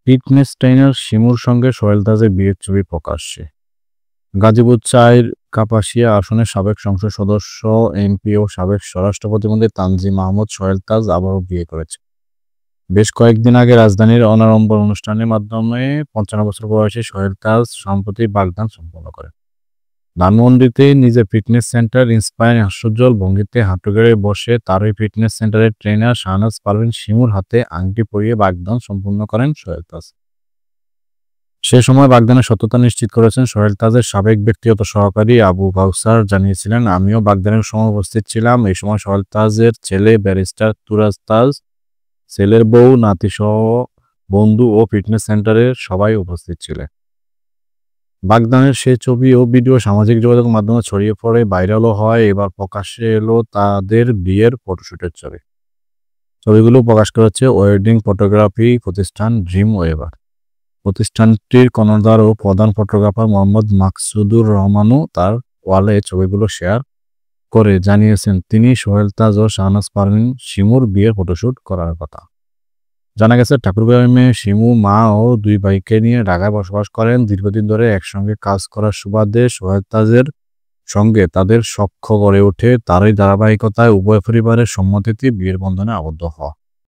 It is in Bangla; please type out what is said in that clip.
ফিটনেস ট্রেনার শিমুর সঙ্গে সোহেল তাজের বিয়ের ছবি প্রকাশ্যে। গাজীপুর ৪ কাপাসিয়া আসনের সাবেক সংসদ সদস্য, এমপি ও সাবেক স্বরাষ্ট্র প্রতিমন্ত্রী তানজিম আহমদ সোহেল তাজ আবারও বিয়ে করেছেন। বেশ কয়েকদিন আগে রাজধানীর অনাড়ম্বর অনুষ্ঠানের মাধ্যমে ৫৫ বছর বয়সী সোহেল তাজ সম্প্রতি বাগদান সম্পন্ন করেন। ধানমন্ডিতে নিজের ফিটনেস সেন্টার ইন্সপায়ারিং হাস্যোজ্জ্বল ভঙ্গিতে হাঁটু গেড়ে বসে তারই ফিটনেস সেন্টারের ট্রেনার শাহনাজ পারভীন শিমুর হাতে আংটি পরিয়ে বাগদান সম্পূর্ণ করেন সোহেল তাজ। সে সময় বাগদানের সত্যতা নিশ্চিত করেছেন সোহেল তাজের সাবেক ব্যক্তিগত সহকারী আবু কাউসার। জানিয়েছিলেন, আমিও বাগদানের সময় উপস্থিত ছিলাম। এই সময় সোহেল তাজের ছেলে ব্যারিস্টার তুরাজ তাজ, ছেলের বউ, নাতিসহ বন্ধু ও ফিটনেস সেন্টারের সবাই উপস্থিত ছিলেন। বাগদানের সে ছবি ও ভিডিও সামাজিক যোগাযোগ মাধ্যমে ছড়িয়ে পড়ে, ভাইরালও হয়। এবার প্রকাশ্যে এলো তাদের বিয়ের ফটোশুটের ছবি। ছবিগুলো প্রকাশ করেছে ওয়েডিং ফটোগ্রাফি প্রতিষ্ঠান ড্রিম ওয়েভার। প্রতিষ্ঠানটির কর্ণধার ও প্রধান ফটোগ্রাফার মোহাম্মদ মাকসুদুর রহমানও তার ওয়ালে ছবিগুলো শেয়ার করে জানিয়েছেন তিনি সোহেল তাজ ও শাহনাজ পারভীন শিমুর বিয়ের ফটোশুট করার কথা। জানা গেছে, ঠাকুরগাঁওয়ের মেয়ে শিমু মা ও 2 ভাইকে নিয়ে ঢাকায় বসবাস করেন। দীর্ঘদিন ধরে একসঙ্গে কাজ করার সুবাদে সোহেল তাজের সঙ্গে তাদের সখ্য গড়ে ওঠে। তারই ধারাবাহিকতায় উভয় পরিবারের সম্মতিতে বিয়ের বন্ধনে আবদ্ধ হওয়া।